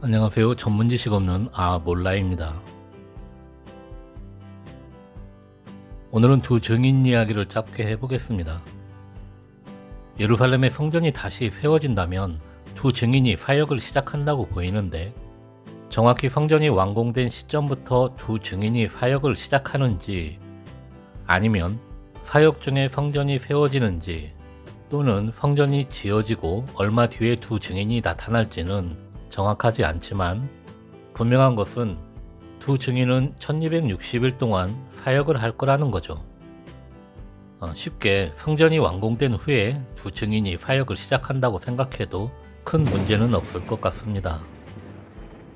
안녕하세요. 전문지식 없는 몰라입니다. 오늘은 두 증인 이야기를 짧게 해보겠습니다. 예루살렘의 성전이 다시 세워진다면 두 증인이 사역을 시작한다고 보이는데, 정확히 성전이 완공된 시점부터 두 증인이 사역을 시작하는지, 아니면 사역 중에 성전이 세워지는지, 또는 성전이 지어지고 얼마 뒤에 두 증인이 나타날지는 정확하지 않지만, 분명한 것은 두 증인은 1260일 동안 사역을 할 거라는 거죠. 쉽게 성전이 완공된 후에 두 증인이 사역을 시작한다고 생각해도 큰 문제는 없을 것 같습니다.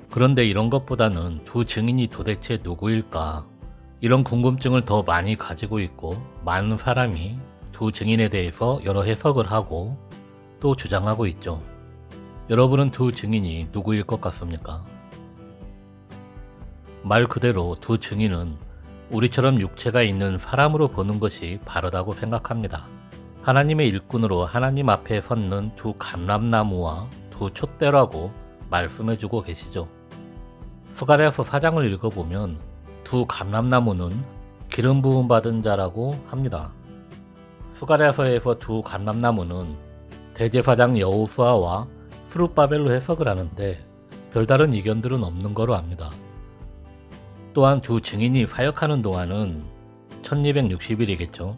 그런데 이런 것보다는 두 증인이 도대체 누구일까? 이런 궁금증을 더 많이 가지고 있고, 많은 사람이 두 증인에 대해서 여러 해석을 하고 또 주장하고 있죠. 여러분은 두 증인이 누구일 것 같습니까? 말 그대로 두 증인은 우리처럼 육체가 있는 사람으로 보는 것이 바르다고 생각합니다. 하나님의 일꾼으로 하나님 앞에 섰는 두 감람나무와 두 촛대라고 말씀해주고 계시죠. 스가랴서 4장을 읽어보면 두 감람나무는 기름 부음 받은 자라고 합니다. 스가랴서에서 두 감람나무는 대제사장 여호수아와 스룹바벨로 해석을 하는데 별다른 이견들은 없는 거로 압니다. 또한 두 증인이 사역하는 동안은 1260일이겠죠.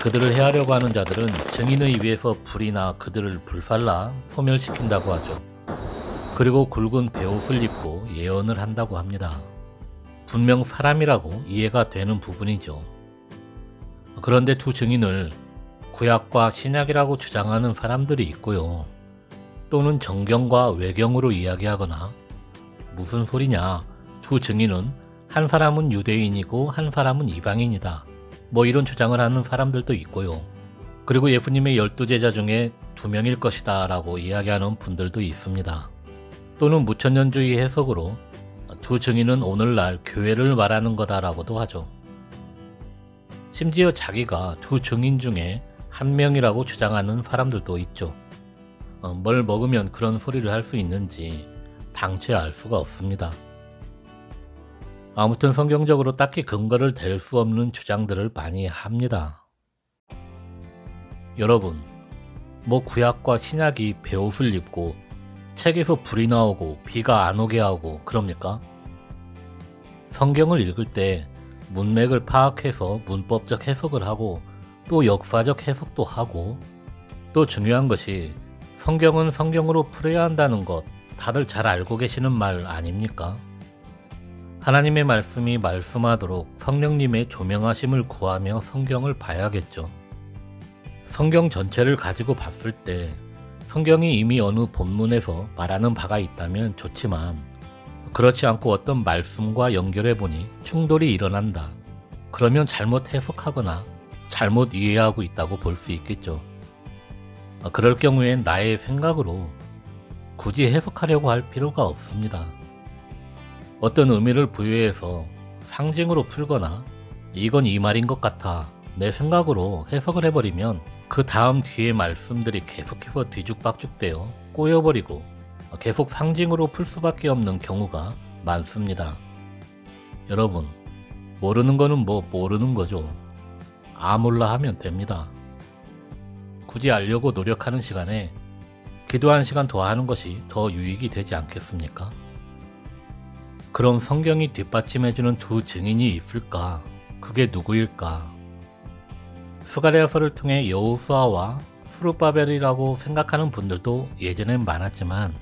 그들을 해하려고 하는 자들은 증인의 위에서 불이나 그들을 불살라 소멸시킨다고 하죠. 그리고 굵은 베옷을 입고 예언을 한다고 합니다. 분명 사람이라고 이해가 되는 부분이죠. 그런데 두 증인을 구약과 신약이라고 주장하는 사람들이 있고요. 또는 정경과 외경으로 이야기하거나 무슨 소리냐, 두 증인은 한 사람은 유대인이고 한 사람은 이방인이다, 이런 주장을 하는 사람들도 있고요. 그리고 예수님의 12제자 중에 2명일 것이다 라고 이야기하는 분들도 있습니다. 또는 무천년주의 해석으로 두 증인은 오늘날 교회를 말하는 거다라고도 하죠. 심지어 자기가 두 증인 중에 한 명이라고 주장하는 사람들도 있죠. 뭘 먹으면 그런 소리를 할 수 있는지 당최 알 수가 없습니다. 아무튼 성경적으로 딱히 근거를 댈 수 없는 주장들을 많이 합니다. 여러분, 구약과 신약이 베옷을 입고 책에서 불이 나오고 비가 안 오게 하고 그럽니까? 성경을 읽을 때 문맥을 파악해서 문법적 해석을 하고 또 역사적 해석도 하고, 또 중요한 것이 성경은 성경으로 풀어야 한다는 것, 다들 잘 알고 계시는 말 아닙니까? 하나님의 말씀이 말씀하도록 성령님의 조명하심을 구하며 성경을 봐야겠죠. 성경 전체를 가지고 봤을 때 성경이 이미 어느 본문에서 말하는 바가 있다면 좋지만, 그렇지 않고 어떤 말씀과 연결해보니 충돌이 일어난다. 그러면 잘못 해석하거나 잘못 이해하고 있다고 볼 수 있겠죠. 그럴 경우엔 나의 생각으로 굳이 해석하려고 할 필요가 없습니다. 어떤 의미를 부여해서 상징으로 풀거나 이건 이 말인 것 같아 내 생각으로 해석을 해버리면 그 다음 뒤에 말씀들이 계속해서 뒤죽박죽되어 꼬여버리고 계속 상징으로 풀 수밖에 없는 경우가 많습니다. 여러분, 모르는 거는 모르는 거죠. 몰라 하면 됩니다. 굳이 알려고 노력하는 시간에 기도 1시간 더 하는 것이 더 유익이 되지 않겠습니까? 그럼 성경이 뒷받침해주는 두 증인이 있을까? 그게 누구일까? 스가랴서를 통해 여호수아와 스룹바벨이라고 생각하는 분들도 예전엔 많았지만,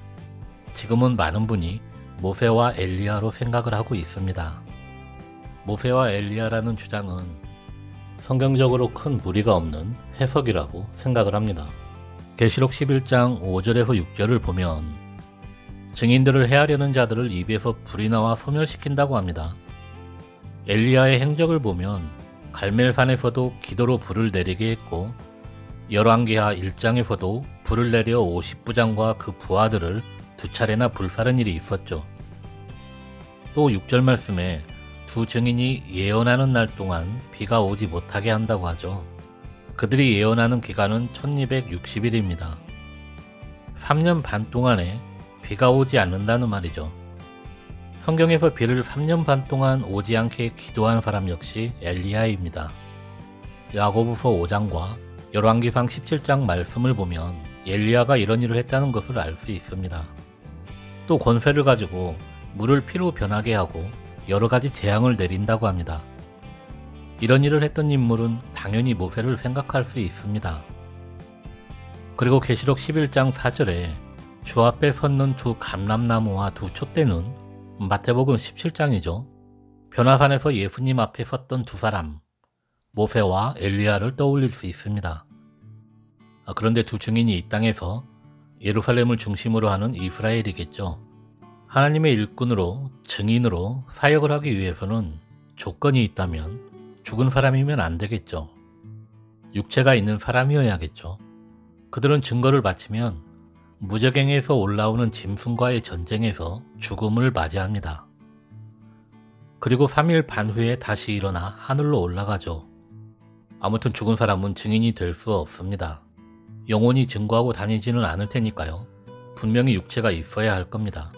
지금은 많은 분이 모세와 엘리야로 생각을 하고 있습니다. 모세와 엘리야라는 주장은 성경적으로 큰 무리가 없는 해석이라고 생각을 합니다. 계시록 11장 5절에서 6절을 보면 증인들을 해하려는 자들을 입에서 불이 나와 소멸시킨다고 합니다. 엘리야의 행적을 보면 갈멜산에서도 기도로 불을 내리게 했고, 열왕기하 1장에서도 불을 내려 50부장과 그 부하들을 2차례나 불사른 일이 있었죠. 또 6절 말씀에 두 증인이 예언하는 날 동안 비가 오지 못하게 한다고 하죠. 그들이 예언하는 기간은 1260일입니다. 3년 반 동안에 비가 오지 않는다는 말이죠. 성경에서 비를 3년 반 동안 오지 않게 기도한 사람 역시 엘리야입니다. 야고보서 5장과 열왕기상 17장 말씀을 보면 엘리야가 이런 일을 했다는 것을 알 수 있습니다. 또 권세를 가지고 물을 피로 변하게 하고 여러 가지 재앙을 내린다고 합니다. 이런 일을 했던 인물은 당연히 모세를 생각할 수 있습니다. 그리고 계시록 11장 4절에 주 앞에 섰는 두 감람나무와 두 촛대는 마태복음 17장이죠. 변화산에서 예수님 앞에 섰던 두 사람, 모세와 엘리야를 떠올릴 수 있습니다. 그런데 두 증인이 이 땅에서 예루살렘을 중심으로 하는 이스라엘이겠죠. 하나님의 일꾼으로, 증인으로 사역을 하기 위해서는 조건이 있다면 죽은 사람이면 안 되겠죠. 육체가 있는 사람이어야겠죠. 그들은 증거를 바치면 무저갱에서 올라오는 짐승과의 전쟁에서 죽음을 맞이합니다. 그리고 3일 반 후에 다시 일어나 하늘로 올라가죠. 아무튼 죽은 사람은 증인이 될 수 없습니다. 영원히 증거하고 다니지는 않을 테니까요. 분명히 육체가 있어야 할 겁니다.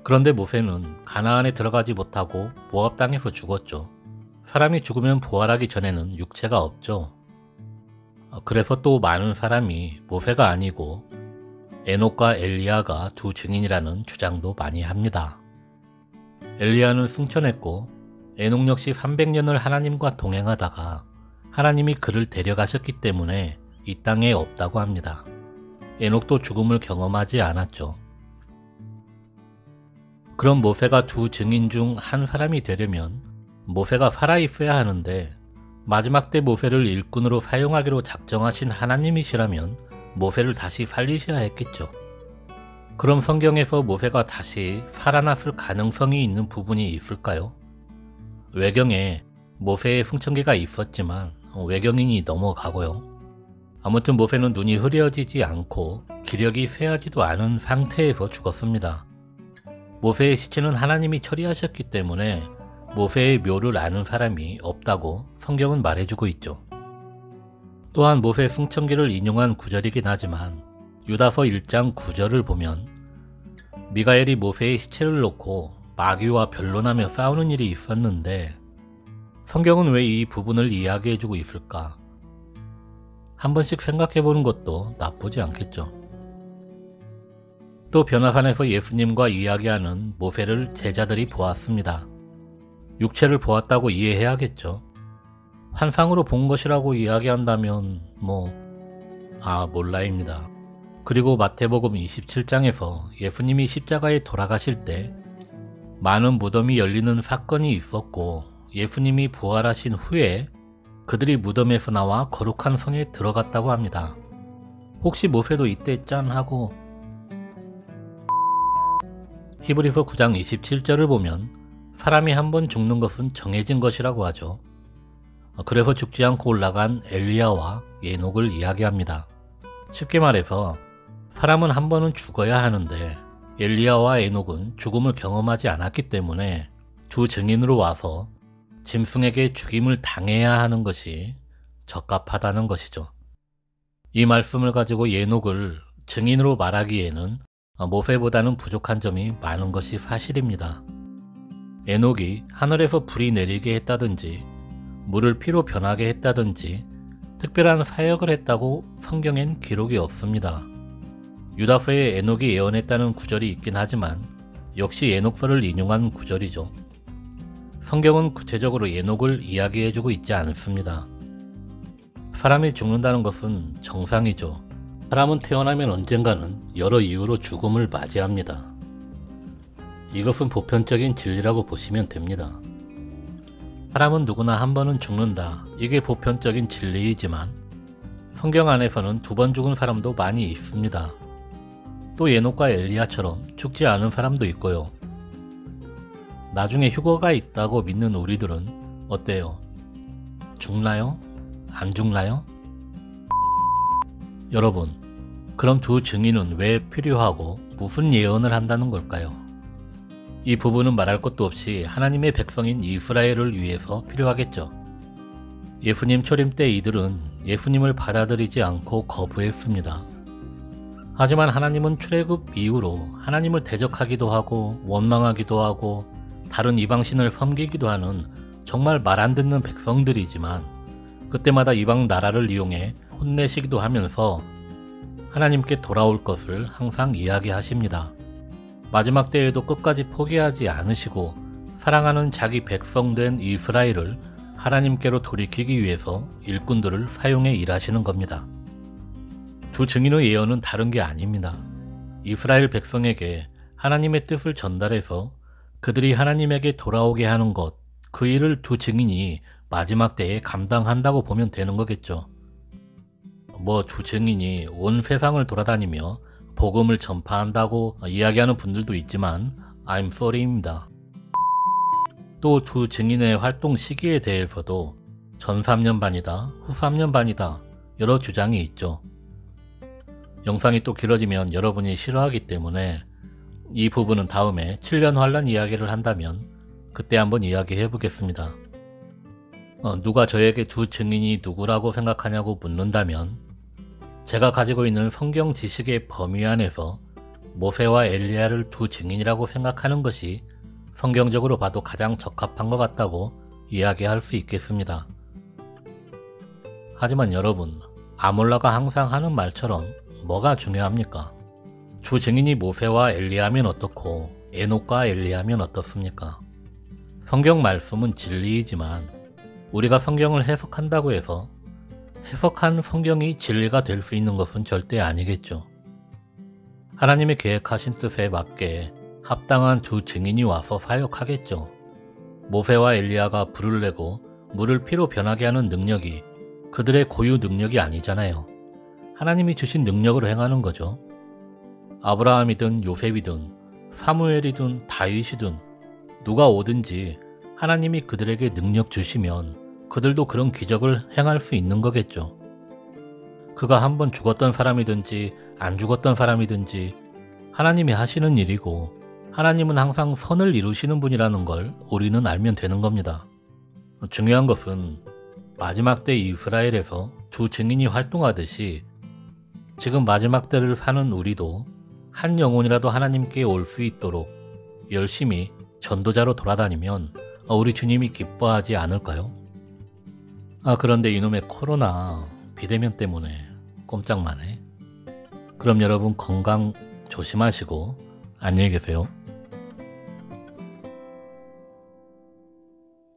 그런데 모세는 가나안에 들어가지 못하고 모압 땅에서 죽었죠. 사람이 죽으면 부활하기 전에는 육체가 없죠. 그래서 또 많은 사람이 모세가 아니고 에녹과 엘리야가 두 증인이라는 주장도 많이 합니다. 엘리야는 승천했고 에녹 역시 300년을 하나님과 동행하다가 하나님이 그를 데려가셨기 때문에 이 땅에 없다고 합니다. 에녹도 죽음을 경험하지 않았죠. 그럼 모세가 두 증인 중 한 사람이 되려면 모세가 살아있어야 하는데 마지막 때 모세를 일꾼으로 사용하기로 작정하신 하나님이시라면 모세를 다시 살리셔야 했겠죠. 그럼 성경에서 모세가 다시 살아났을 가능성이 있는 부분이 있을까요? 외경에 모세의 승천기가 있었지만 외경인이 넘어가고요. 아무튼 모세는 눈이 흐려지지 않고 기력이 쇠하지도 않은 상태에서 죽었습니다. 모세의 시체는 하나님이 처리하셨기 때문에 모세의 묘를 아는 사람이 없다고 성경은 말해주고 있죠. 또한 모세 승천기를 인용한 구절이긴 하지만 유다서 1장 9절을 보면 미가엘이 모세의 시체를 놓고 마귀와 변론하며 싸우는 일이 있었는데 성경은 왜 이 부분을 이야기해주고 있을까? 한 번씩 생각해보는 것도 나쁘지 않겠죠. 또 변화산에서 예수님과 이야기하는 모세를 제자들이 보았습니다. 육체를 보았다고 이해해야겠죠. 환상으로 본 것이라고 이야기한다면 몰라입니다. 그리고 마태복음 27장에서 예수님이 십자가에 돌아가실 때 많은 무덤이 열리는 사건이 있었고 예수님이 부활하신 후에 그들이 무덤에서 나와 거룩한 성에 들어갔다고 합니다. 혹시 모세도 이때 짠 하고 히브리서 9장 27절을 보면 사람이 한 번 죽는 것은 정해진 것이라고 하죠. 그래서 죽지 않고 올라간 엘리야와 에녹을 이야기합니다. 쉽게 말해서 사람은 한 번은 죽어야 하는데 엘리야와 에녹은 죽음을 경험하지 않았기 때문에 두 증인으로 와서 짐승에게 죽임을 당해야 하는 것이 적합하다는 것이죠. 이 말씀을 가지고 에녹을 증인으로 말하기에는 모세보다는 부족한 점이 많은 것이 사실입니다. 에녹이 하늘에서 불이 내리게 했다든지 물을 피로 변하게 했다든지 특별한 사역을 했다고 성경엔 기록이 없습니다. 유다서에 에녹이 예언했다는 구절이 있긴 하지만 역시 에녹서를 인용한 구절이죠. 성경은 구체적으로 에녹을 이야기해주고 있지 않습니다. 사람이 죽는다는 것은 정상이죠. 사람은 태어나면 언젠가는 여러 이유로 죽음을 맞이합니다. 이것은 보편적인 진리라고 보시면 됩니다. 사람은 누구나 한 번은 죽는다. 이게 보편적인 진리이지만 성경 안에서는 두 번 죽은 사람도 많이 있습니다. 또 에녹과 엘리야처럼 죽지 않은 사람도 있고요. 나중에 휴거가 있다고 믿는 우리들은 어때요? 죽나요? 안 죽나요? 여러분, 그럼 두 증인은 왜 필요하고 무슨 예언을 한다는 걸까요? 이 부분은 말할 것도 없이 하나님의 백성인 이스라엘을 위해서 필요하겠죠. 예수님 초림 때 이들은 예수님을 받아들이지 않고 거부했습니다. 하지만 하나님은 출애굽 이후로 하나님을 대적하기도 하고 원망하기도 하고 다른 이방신을 섬기기도 하는 정말 말 안 듣는 백성들이지만 그때마다 이방 나라를 이용해 혼내시기도 하면서 하나님께 돌아올 것을 항상 이야기하십니다. 마지막 때에도 끝까지 포기하지 않으시고 사랑하는 자기 백성 된 이스라엘을 하나님께로 돌이키기 위해서 일꾼들을 사용해 일하시는 겁니다. 주 증인의 예언은 다른 게 아닙니다. 이스라엘 백성에게 하나님의 뜻을 전달해서 그들이 하나님에게 돌아오게 하는 것, 그 일을 주 증인이 마지막 때에 감당한다고 보면 되는 거겠죠. 주 증인이 온 세상을 돌아다니며 복음을 전파한다고 이야기하는 분들도 있지만 I'm sorry입니다. 또 주 증인의 활동 시기에 대해서도 전 3년 반이다, 후 3년 반이다 여러 주장이 있죠. 영상이 또 길어지면 여러분이 싫어하기 때문에 이 부분은 다음에 7년 환란 이야기를 한다면 그때 한번 이야기해 보겠습니다. 누가 저에게 주 증인이 누구라고 생각하냐고 묻는다면 제가 가지고 있는 성경 지식의 범위 안에서 모세와 엘리야를 두 증인이라고 생각하는 것이 성경적으로 봐도 가장 적합한 것 같다고 이야기할 수 있겠습니다. 하지만 여러분, 아몰라가 항상 하는 말처럼 뭐가 중요합니까? 주 증인이 모세와 엘리야면 어떻고 에녹과 엘리야면 어떻습니까? 성경 말씀은 진리이지만 우리가 성경을 해석한다고 해서 해석한 성경이 진리가 될 수 있는 것은 절대 아니겠죠. 하나님의 계획하신 뜻에 맞게 합당한 주 증인이 와서 사역하겠죠. 모세와 엘리야가 불을 내고 물을 피로 변하게 하는 능력이 그들의 고유 능력이 아니잖아요. 하나님이 주신 능력으로 행하는 거죠. 아브라함이든 요셉이든 사무엘이든 다윗이든 누가 오든지 하나님이 그들에게 능력 주시면 그들도 그런 기적을 행할 수 있는 거겠죠. 그가 한번 죽었던 사람이든지 안 죽었던 사람이든지 하나님이 하시는 일이고 하나님은 항상 선을 이루시는 분이라는 걸 우리는 알면 되는 겁니다. 중요한 것은 마지막 때 이스라엘에서 주 증인이 활동하듯이 지금 마지막 때를 사는 우리도 한 영혼이라도 하나님께 올 수 있도록 열심히 전도자로 돌아다니면 우리 주님이 기뻐하지 않을까요? 그런데 이놈의 코로나 비대면 때문에 꼼짝만 해. 그럼 여러분 건강 조심하시고 안녕히 계세요.